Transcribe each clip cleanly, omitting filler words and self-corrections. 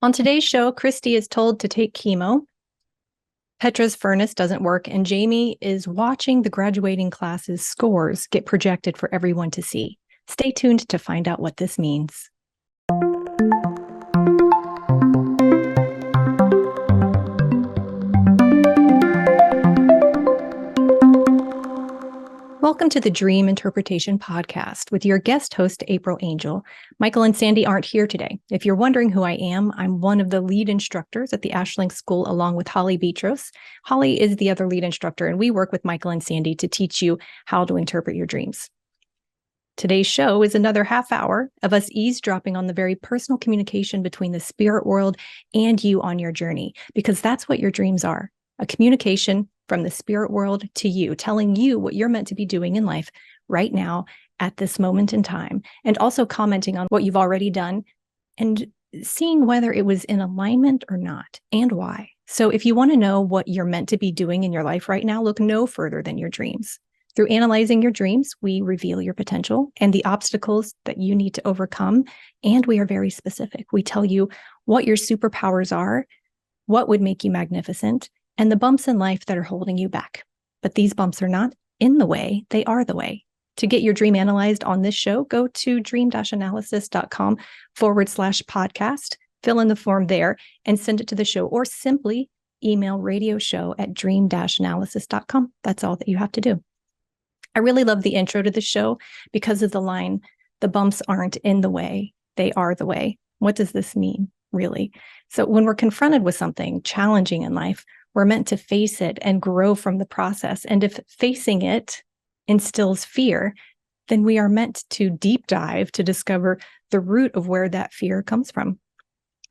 On today's show, Christy is told to take chemo. Petra's furnace doesn't work, and Jamie is watching the graduating class's scores get projected for everyone to see. Stay tuned to find out what this means. Welcome to the Dream Interpretation Podcast with your guest host, April Angel. Michael and Sandy aren't here today. If you're wondering who I am, I'm one of the lead instructors at the Ashling School along with Holly Beatros. Holly is the other lead instructor, and we work with Michael and Sandy to teach you how to interpret your dreams. Today's show is another half hour of us eavesdropping on the very personal communication between the spirit world and you on your journey, because that's what your dreams are, a communication from the spirit world to you, telling you what you're meant to be doing in life right now at this moment in time, and also commenting on what you've already done and seeing whether it was in alignment or not and why. So if you want to know what you're meant to be doing in your life right now, look no further than your dreams. Through analyzing your dreams, we reveal your potential and the obstacles that you need to overcome, and we are very specific. We tell you what your superpowers are, what would make you magnificent, and the bumps in life that are holding you back. But these bumps are not in the way, they are the way. To get your dream analyzed on this show, go to dream-analysis.com/podcast, fill in the form there and send it to the show, or simply email radioshow@dream-analysis.com. That's all that you have to do. I really love the intro to the show because of the line, "The bumps aren't in the way, they are the way." What does this mean, really? So when we're confronted with something challenging in life, we're meant to face it and grow from the process. And if facing it instills fear, then we are meant to deep dive to discover the root of where that fear comes from.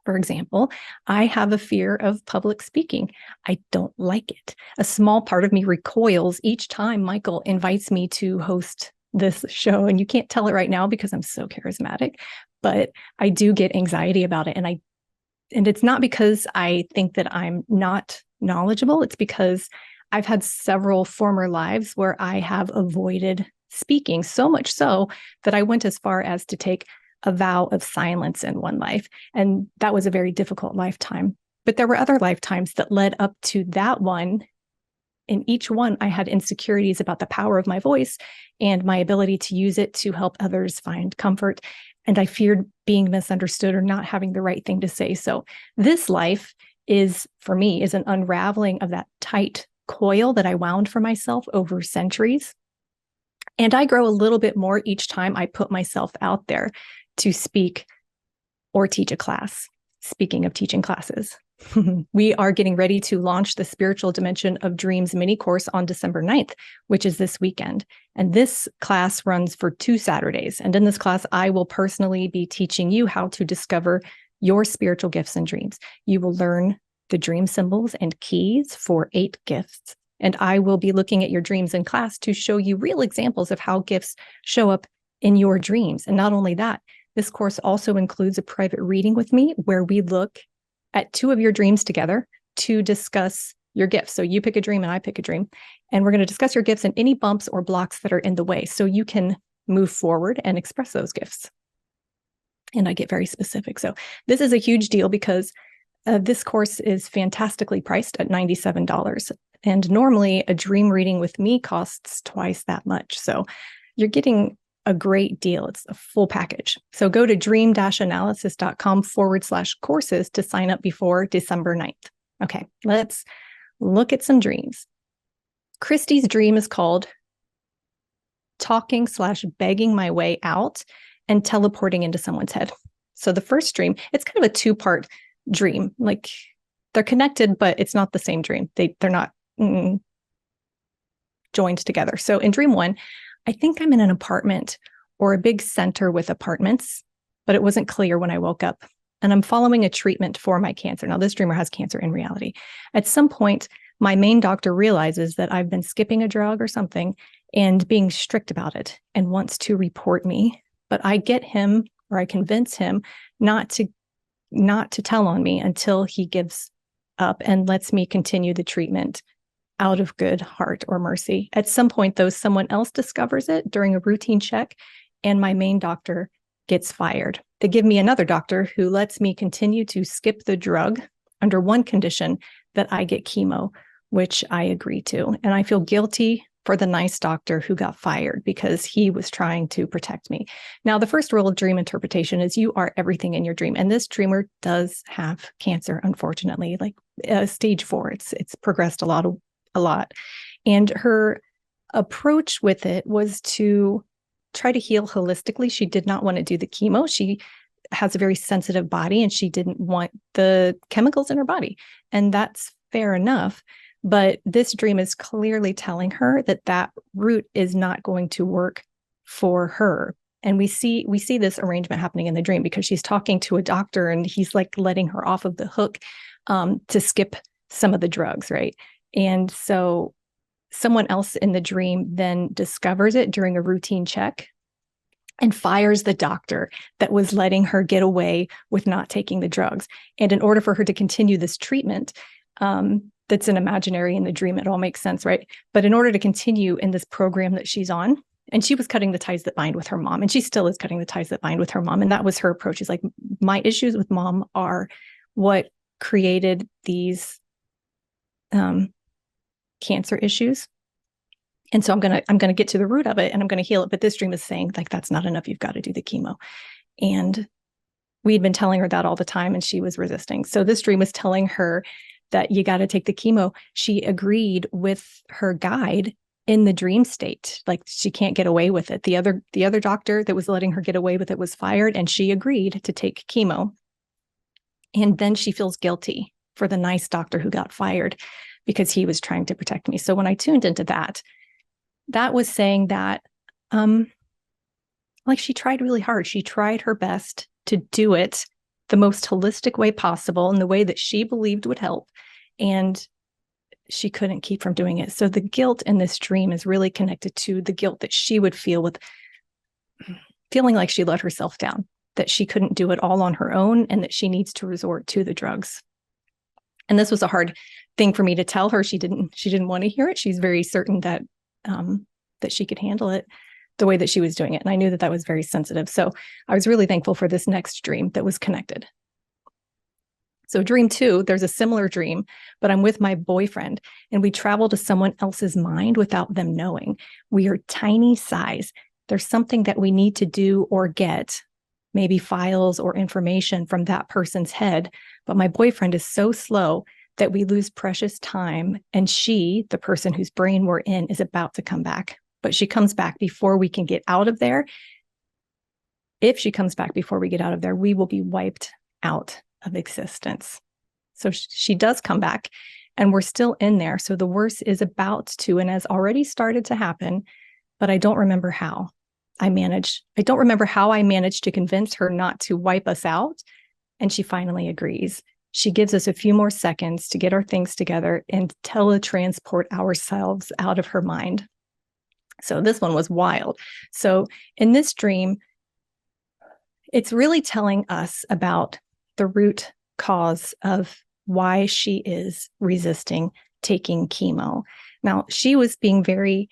For example, I have a fear of public speaking. I don't like it. A small part of me recoils each time Michael invites me to host this show. And you can't tell it right now because I'm so charismatic, but I do get anxiety about it. And it's not because I think that I'm not knowledgeable. It's because I've had several former lives where I have avoided speaking, so much so that I went as far as to take a vow of silence in one life. And that was a very difficult lifetime. But there were other lifetimes that led up to that one. In each one, I had insecurities about the power of my voice and my ability to use it to help others find comfort. And I feared being misunderstood or not having the right thing to say. So this life is, for me, is an unraveling of that tight coil that I wound for myself over centuries. And I grow a little bit more each time I put myself out there to speak or teach a class. Speaking of teaching classes, we are getting ready to launch the Spiritual Dimension of Dreams mini course on December 9th, which is this weekend. And this class runs for 2 Saturdays. And in this class, I will personally be teaching you how to discover your spiritual gifts and dreams. You will learn the dream symbols and keys for 8 gifts. And I will be looking at your dreams in class to show you real examples of how gifts show up in your dreams. And not only that, this course also includes a private reading with me where we look at 2 of your dreams together to discuss your gifts. So you pick a dream and I pick a dream, and we're going to discuss your gifts and any bumps or blocks that are in the way so you can move forward and express those gifts. And I get very specific. So this is a huge deal because this course is fantastically priced at $97. And normally a dream reading with me costs twice that much. So you're getting a great deal. It's a full package. So go to dream-analysis.com/courses to sign up before December 9th. Okay, let's look at some dreams. Christy's dream is called talking/begging my way out and teleporting into someone's head. So the first dream, it's kind of a 2-part dream. Like they're connected, but it's not the same dream. They're not joined together. So in dream 1, I think I'm in an apartment or a big center with apartments, but it wasn't clear when I woke up. And I'm following a treatment for my cancer. Now, this dreamer has cancer in reality. At some point, my main doctor realizes that I've been skipping a drug or something and being strict about it and wants to report me. But I get him, or I convince him not to tell on me until he gives up and lets me continue the treatment out of good heart or mercy. At some point, though, someone else discovers it during a routine check, and my main doctor gets fired they give me another doctor who lets me continue to skip the drug under one condition, that I get chemo, which I agree to. And I feel guilty for the nice doctor who got fired because he was trying to protect me. Now, the first rule of dream interpretation is you are everything in your dream. And this dreamer does have cancer, unfortunately, like stage 4. It's progressed a lot. And her approach with it was to try to heal holistically. She did not want to do the chemo. She has a very sensitive body and she didn't want the chemicals in her body. And that's fair enough. But this dream is clearly telling her that that route is not going to work for her. And we see this arrangement happening in the dream because she's talking to a doctor and he's like letting her off of the hook to skip some of the drugs, right? And so someone else in the dream then discovers it during a routine check and fires the doctor that was letting her get away with not taking the drugs. And in order for her to continue this treatment, that's an imaginary in the dream, it all makes sense, right? But in order to continue in this program that she's on, and she was cutting the ties that bind with her mom, and she still is cutting the ties that bind with her mom. And that was her approach. She's like, my issues with mom are what created these cancer issues. And so I'm gonna get to the root of it and I'm gonna heal it. But this dream is saying, like, that's not enough. You've got to do the chemo. And we'd been telling her that all the time and she was resisting. So this dream was telling her that you got to take the chemo. She agreed with her guide in the dream state. Like, she can't get away with it. The other doctor that was letting her get away with it was fired and she agreed to take chemo. And then she feels guilty for the nice doctor who got fired because he was trying to protect me. So when I tuned into that, that was saying that, like, she tried really hard. She tried her best to do it the most holistic way possible in the way that she believed would help. And she couldn't keep from doing it. So the guilt in this dream is really connected to the guilt that she would feel with feeling like she let herself down, that she couldn't do it all on her own and that she needs to resort to the drugs. And this was a hard thing for me to tell her. She didn't want to hear it. She's very certain that that she could handle it the way that she was doing it. And I knew that that was very sensitive. So I was really thankful for this next dream that was connected. So dream 2, there's a similar dream, but I'm with my boyfriend and we travel to someone else's mind without them knowing. We are tiny size. There's something that we need to do or get, maybe files or information from that person's head. But my boyfriend is so slow that we lose precious time. And she, the person whose brain we're in, is about to come back. But she comes back before we can get out of there. If she comes back before we get out of there, we will be wiped out of existence. So she does come back and we're still in there. So the worst is about to and has already started to happen, but I don't remember how. I don't remember how I managed to convince her not to wipe us out. And she finally agrees. She gives us a few more seconds to get our things together and teletransport ourselves out of her mind. So this one was wild. So in this dream, it's really telling us about the root cause of why she is resisting taking chemo. Now, she was being very,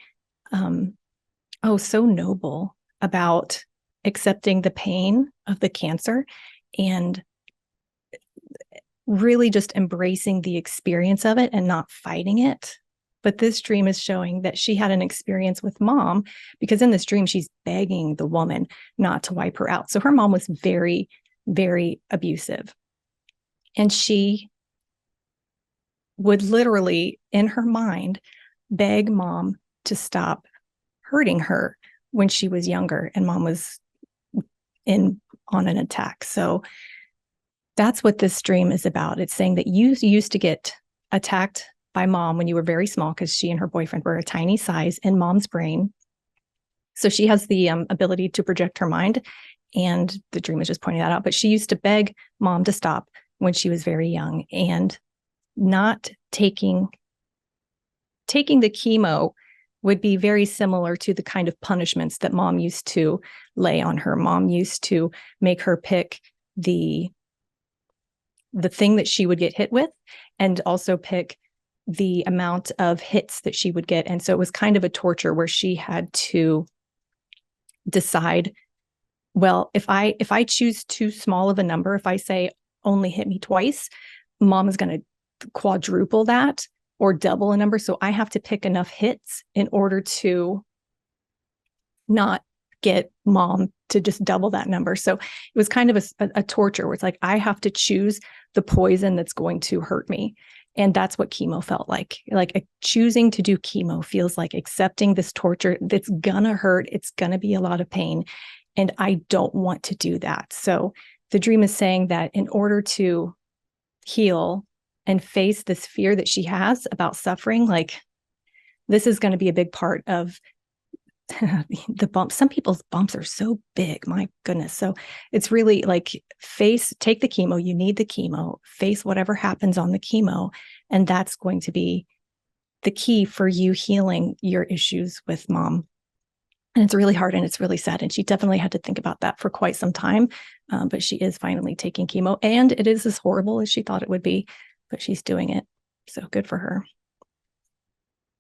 so noble about accepting the pain of the cancer and really just embracing the experience of it and not fighting it. But this dream is showing that she had an experience with mom, because in this dream, she's begging the woman not to wipe her out. So her mom was very, very abusive. And she would literally, in her mind, beg mom to stop hurting her when she was younger and mom was on an attack. So that's what this dream is about. It's saying that you used to get attacked by mom when you were very small, because she and her boyfriend were a tiny size in mom's brain. So she has the ability to project her mind, and the dream is just pointing that out. But she used to beg mom to stop when she was very young, and not taking the chemo would be very similar to the kind of punishments that mom used to lay on her. Mom used to make her pick the thing that she would get hit with, and also pick the amount of hits that she would get. And so it was kind of a torture where she had to decide well, if I choose too small of a number, if I say only hit me twice, mom is going to quadruple that or double a number. So I have to pick enough hits in order to not get mom to just double that number. So it was kind of a torture where it's like, I have to choose the poison that's going to hurt me. And that's what chemo felt like. Like choosing to do chemo feels like accepting this torture that's gonna hurt. It's gonna be a lot of pain. And I don't want to do that. So the dream is saying that in order to heal and face this fear that she has about suffering, like this is going to be a big part of the bumps. Some people's bumps are so big, my goodness. So it's really like take the chemo. You need the chemo, face whatever happens on the chemo. And that's going to be the key for you healing your issues with mom. And it's really hard and it's really sad. And she definitely had to think about that for quite some time. But she is finally taking chemo, and it is as horrible as she thought it would be, but she's doing it. So good for her.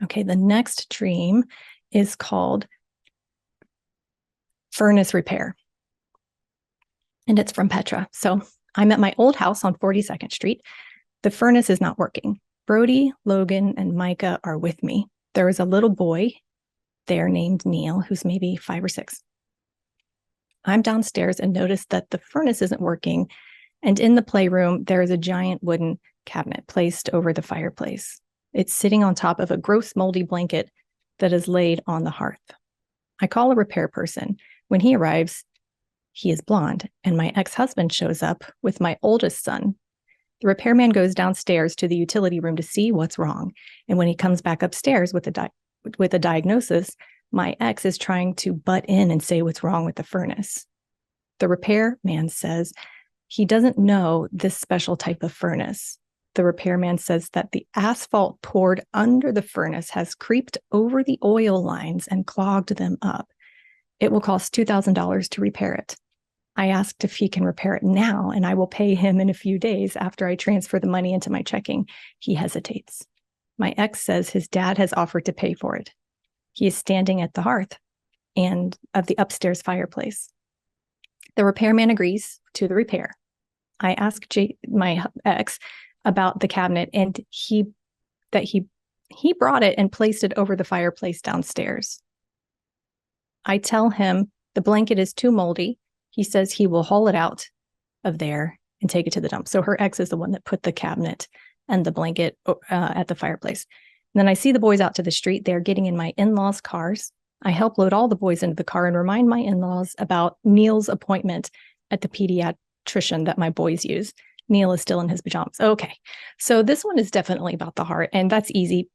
Okay, the next dream is called Furnace Repair. And it's from Petra. So I'm at my old house on 42nd Street. The furnace is not working. Brody, Logan, and Micah are with me. There is a little boy there named Neil, who's maybe 5 or 6. I'm downstairs and notice that the furnace isn't working. And in the playroom, there is a giant wooden cabinet placed over the fireplace. It's sitting on top of a gross moldy blanket that is laid on the hearth. I call a repair person. When he arrives, he is blonde, and my ex-husband shows up with my oldest son. The repairman goes downstairs to the utility room to see what's wrong. And when he comes back upstairs with a diagnosis, my ex is trying to butt in and say what's wrong with the furnace. The repairman says he doesn't know this special type of furnace. The repairman says that the asphalt poured under the furnace has creeped over the oil lines and clogged them up. It will cost $2,000 to repair it. I asked if he can repair it now, and I will pay him in a few days after I transfer the money into my checking. He hesitates. My ex says his dad has offered to pay for it. He is standing at the hearth and of the upstairs fireplace. The repairman agrees to the repair. I ask my ex about the cabinet, and he brought it and placed it over the fireplace downstairs. I tell him the blanket is too moldy. He says he will haul it out of there and take it to the dump. So her ex is the one that put the cabinet and the blanket at the fireplace. And then I see the boys out to the street. They're getting in my in-laws' cars. I help load all the boys into the car and remind my in-laws about Neil's appointment at the pediatrician that my boys use. Neil is still in his pajamas. Okay, so this one is definitely about the heart, and that's easy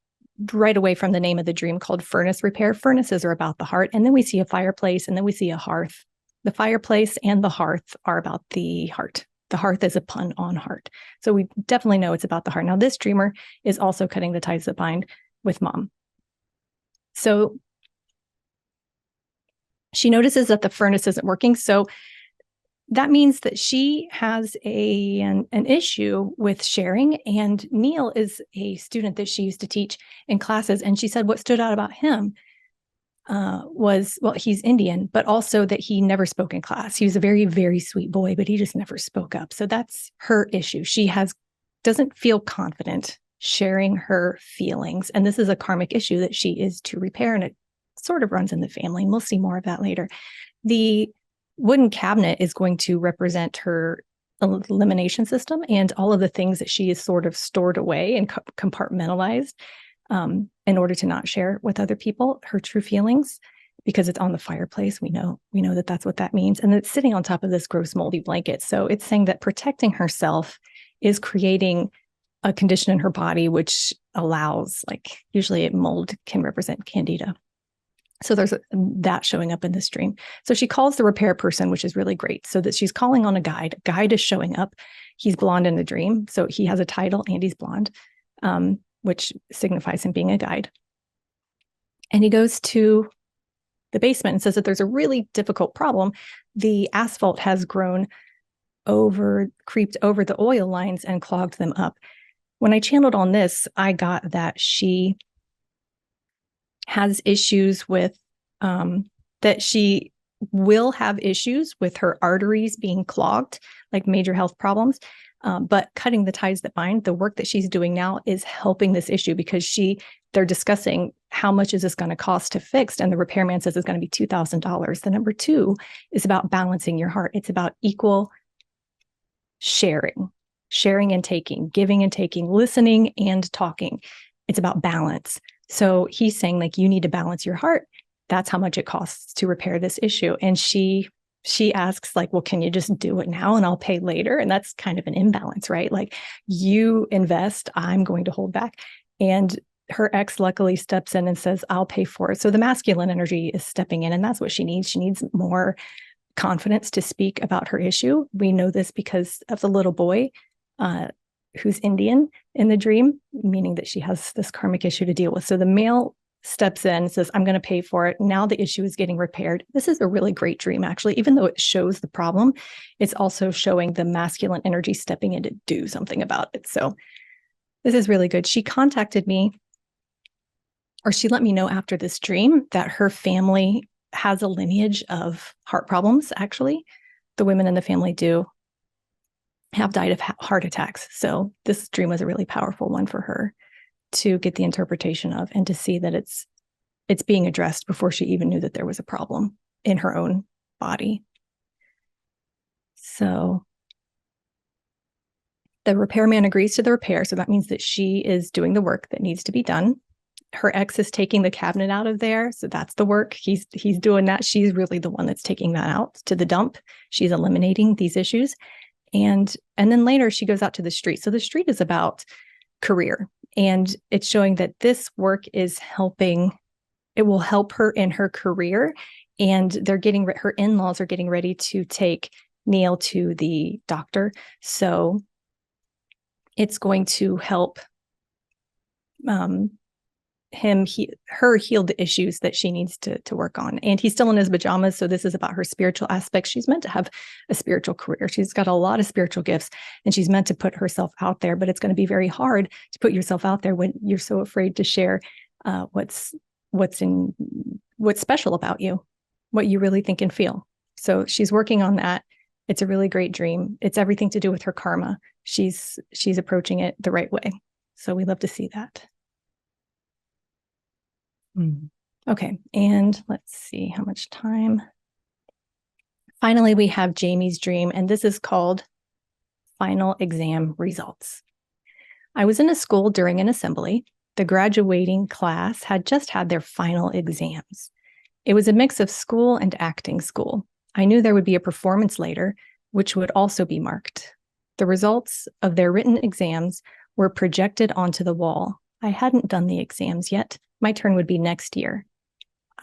right away from the name of the dream called Furnace Repair. Furnaces are about the heart, and then we see a fireplace, and then we see a hearth. The fireplace and the hearth are about the heart. The hearth is a pun on heart. So we definitely know it's about the heart. Now, this dreamer is also cutting the ties that bind with mom. So she notices that the furnace isn't working. So that means that she has an issue with sharing. And Neil is a student that she used to teach in classes. And she said what stood out about him was, well, he's Indian, but also that he never spoke in class. He was a very, very sweet boy, but he just never spoke up. So that's her issue. She doesn't feel confident sharing her feelings. And this is a karmic issue that she is to repair. And it sort of runs in the family. And we'll see more of that later. The wooden cabinet is going to represent her elimination system and all of the things that she is sort of stored away and compartmentalized in order to not share with other people her true feelings, because it's on the fireplace. We know that that's what that means. And it's sitting on top of this gross moldy blanket. So it's saying that protecting herself is creating a condition in her body which allows, like, usually mold can represent candida. So there's that showing up in this dream. So she calls the repair person, which is really great. So that she's calling on a guide. A guide is showing up. He's blonde in the dream. So he has a title and he's blonde, which signifies him being a guide. And he goes to the basement and says that there's a really difficult problem. The asphalt has creeped over the oil lines and clogged them up. When I channeled on this, I got that she has issues with that she will have issues with her arteries being clogged, like major health problems. But cutting the ties that bind, the work that she's doing now is helping this issue because they're discussing how much is this going to cost to fix. And the repairman says it's going to be $2,000. The number 2 is about balancing your heart. It's about equal sharing and taking, giving and taking, listening and talking. It's about balance. So he's saying, like, you need to balance your heart. That's how much it costs to repair this issue. And she asks, like, well, can you just do it now and I'll pay later? And that's kind of an imbalance, right? Like, you invest, I'm going to hold back. And her ex luckily steps in and says, I'll pay for it. So the masculine energy is stepping in, and that's what she needs. She needs more confidence to speak about her issue. We know this because of the little boy who's Indian in the dream, meaning that she has this karmic issue to deal with. So the male steps in and says, I'm going to pay for it. Now the issue is getting repaired. This is a really great dream, actually. Even though it shows the problem, it's also showing the masculine energy stepping in to do something about it. So this is really good. She contacted me, or she let me know after this dream, that her family has a lineage of heart problems, actually. The women in the family do have died of heart attacks. So this dream was a really powerful one for her to get the interpretation of, and to see that it's being addressed before she even knew that there was a problem in her own body. So the repairman agrees to the repair. So that means that she is doing the work that needs to be done. Her ex is taking the cabinet out of there. So that's the work. He's doing that. She's really the one that's taking that out to the dump. She's eliminating these issues. And then later she goes out to the street. So the street is about career. And it's showing that this work is helping. It will help her in her career. And her in-laws are getting ready to take Neil to the doctor. So it's going to help her heal the issues that she needs to work on. And he's still in his pajamas. So this is about her spiritual aspects. She's meant to have a spiritual career. She's got a lot of spiritual gifts, and she's meant to put herself out there, but it's going to be very hard to put yourself out there when you're so afraid to share what's special about you, what you really think and feel. So she's working on that. It's a really great dream. It's everything to do with her karma. She's approaching it the right way. So we love to see that. Okay, and let's see how much time. Finally, we have Jamie's dream, and this is called Final Exam Results. I was in a school during an assembly. The graduating class had just had their final exams. It was a mix of school and acting school. I knew there would be a performance later, which would also be marked. The results of their written exams were projected onto the wall. I hadn't done the exams yet. My turn would be next year.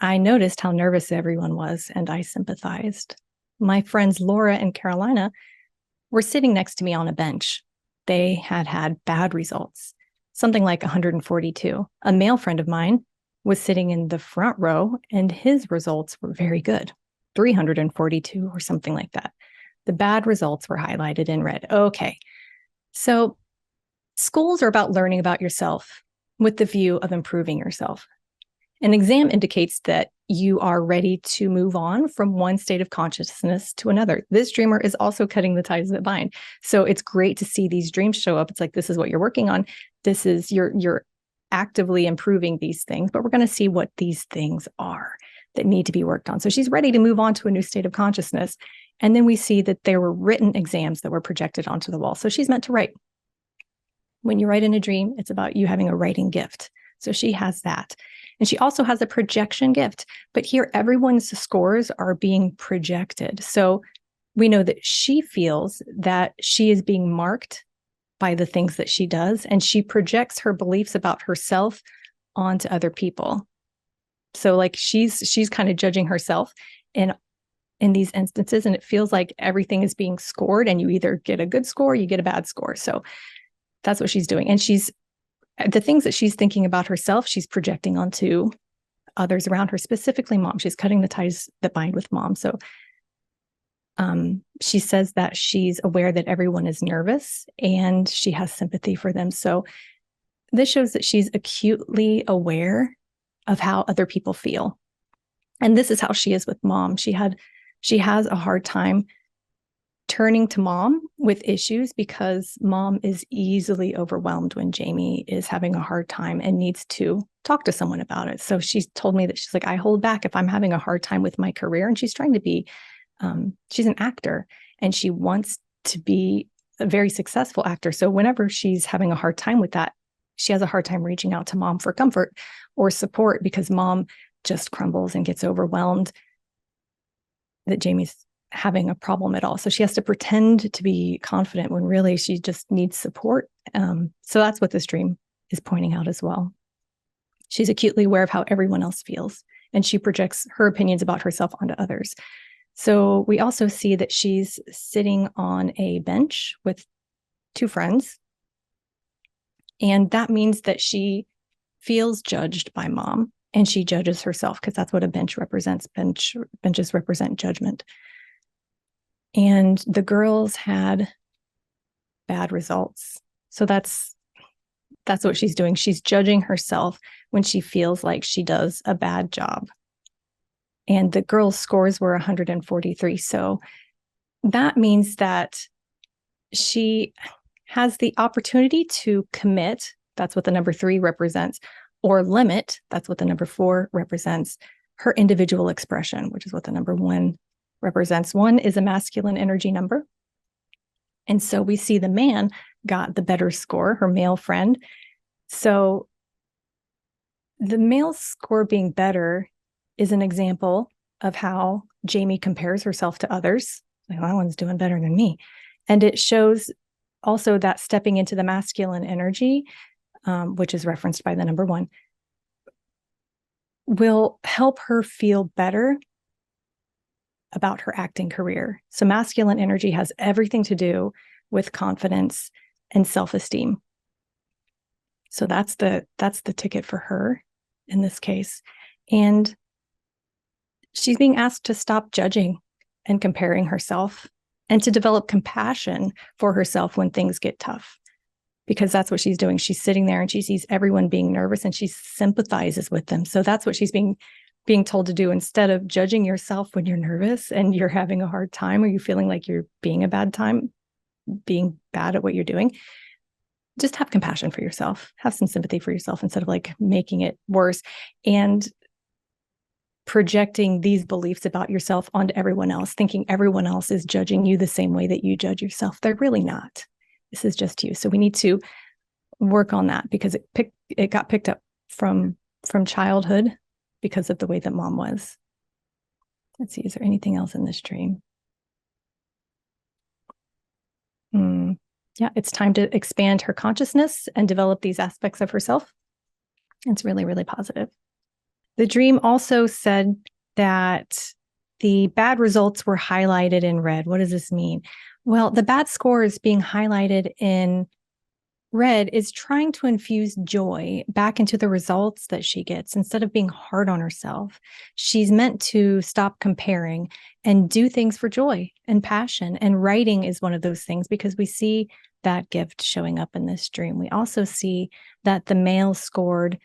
I noticed how nervous everyone was, and I sympathized. My friends Laura and Carolina were sitting next to me on a bench. They had had bad results, something like 142. A male friend of mine was sitting in the front row, and his results were very good, 342 or something like that. The bad results were highlighted in red. Okay, so schools are about learning about yourself with the view of improving yourself. An exam indicates that you are ready to move on from one state of consciousness to another. This dreamer is also cutting the ties that bind. So it's great to see these dreams show up. It's like, this is what you're working on. This is, you're actively improving these things, but we're going to see what these things are that need to be worked on. So she's ready to move on to a new state of consciousness. And then we see that there were written exams that were projected onto the wall. So she's meant to write. When you write in a dream, it's about you having a writing gift. So she has that. And she also has a projection gift. But here, everyone's scores are being projected. So we know that she feels that she is being marked by the things that she does, and she projects her beliefs about herself onto other people. So like she's kind of judging herself in these instances, and it feels like everything is being scored, and you either get a good score or you get a bad score. So that's what she's doing. And the things that she's thinking about herself, she's projecting onto others around her, specifically mom. She's cutting the ties that bind with mom. So she says that she's aware that everyone is nervous and she has sympathy for them. So this shows that she's acutely aware of how other people feel. And this is how she is with mom. She has a hard time turning to mom with issues because mom is easily overwhelmed when Jamie is having a hard time and needs to talk to someone about it. So she's told me that she's like, I hold back if I'm having a hard time with my career. And she's trying to be, she's an actor and she wants to be a very successful actor. So whenever she's having a hard time with that, she has a hard time reaching out to mom for comfort or support because mom just crumbles and gets overwhelmed that Jamie's having a problem at all. So she has to pretend to be confident when really she just needs support. So that's what this dream is pointing out as well. She's acutely aware of how everyone else feels, and she projects her opinions about herself onto others. So we also see that she's sitting on a bench with two friends. And that means that she feels judged by mom, and she judges herself because that's what a bench represents. Benches represent judgment. And the girls had bad results. So that's what she's doing. She's judging herself when she feels like she does a bad job. And the girls' scores were 143. So that means that she has the opportunity to commit. That's what the number 3 represents, or limit. That's what the number 4 represents. Her individual expression, which is what the number 1 represents. 1 is a masculine energy number. And so we see the man got the better score, her male friend. So the male score being better is an example of how Jamie compares herself to others. Like, that one's doing better than me. And it shows also that stepping into the masculine energy, which is referenced by the number 1, will help her feel better about her acting career. So masculine energy has everything to do with confidence and self-esteem. So that's the ticket for her in this case. And she's being asked to stop judging and comparing herself and to develop compassion for herself when things get tough, because that's what she's doing. She's sitting there and she sees everyone being nervous and she sympathizes with them. So that's what she's being told to do. Instead of judging yourself when you're nervous and you're having a hard time or you feeling like you're being bad at what you're doing, just have compassion for yourself, have some sympathy for yourself instead of like making it worse and projecting these beliefs about yourself onto everyone else, thinking everyone else is judging you the same way that you judge yourself. They're really not. This is just you. So we need to work on that because it got picked up from childhood because of the way that mom was. Let's see, is there anything else in this dream? Yeah, it's time to expand her consciousness and develop these aspects of herself. It's really, really positive. The dream also said that the bad results were highlighted in red. What does this mean? Well, the bad scores being highlighted in red is trying to infuse joy back into the results that she gets instead of being hard on herself. She's meant to stop comparing and do things for joy and passion. And writing is one of those things because we see that gift showing up in this dream. We also see that the male scored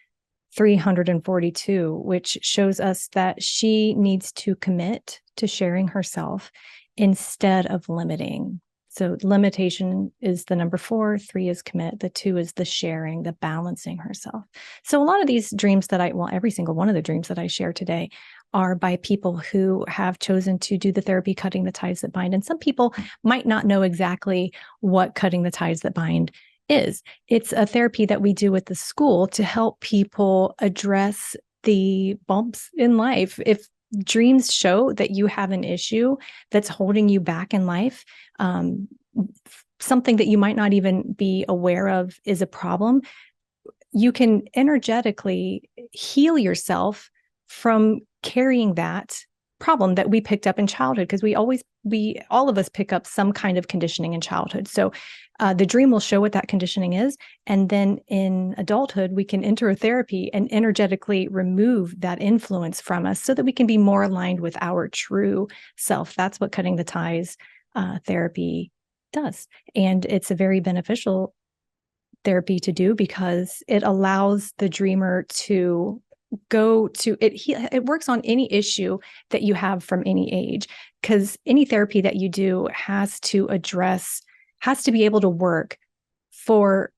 342, which shows us that she needs to commit to sharing herself instead of limiting. So limitation is the number 4, 3 is commit, the 2 is the sharing, the balancing herself. So a lot of these dreams that every single one of the dreams that I share today are by people who have chosen to do the therapy, Cutting the Ties That Bind. And some people might not know exactly what Cutting the Ties That Bind is. It's a therapy that we do at the school to help people address the bumps in life. If dreams show that you have an issue that's holding you back in life, something that you might not even be aware of is a problem, you can energetically heal yourself from carrying that problem that we picked up in childhood, because all of us pick up some kind of conditioning in childhood. So the dream will show what that conditioning is. And then in adulthood, we can enter a therapy and energetically remove that influence from us so that we can be more aligned with our true self. That's what Cutting the Ties therapy does. And it's a very beneficial therapy to do because it allows the dreamer to go to it. It works on any issue that you have from any age, because any therapy that you do has to be able to work for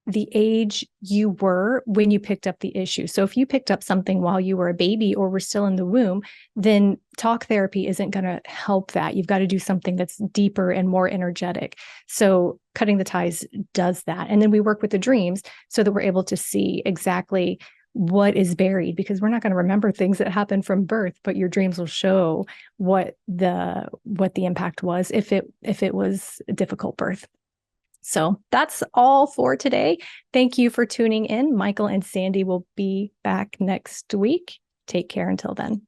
the age you were when you picked up the issue. So if you picked up something while you were a baby or were still in the womb, then talk therapy isn't going to help that. You've got to do something that's deeper and more energetic. So cutting the ties does that. And then we work with the dreams so that we're able to see exactly what is buried, because we're not going to remember things that happened from birth, but your dreams will show what the impact was if it was a difficult birth. So that's all for today. Thank you for tuning in. Michael and Sandy will be back next week. Take care until then.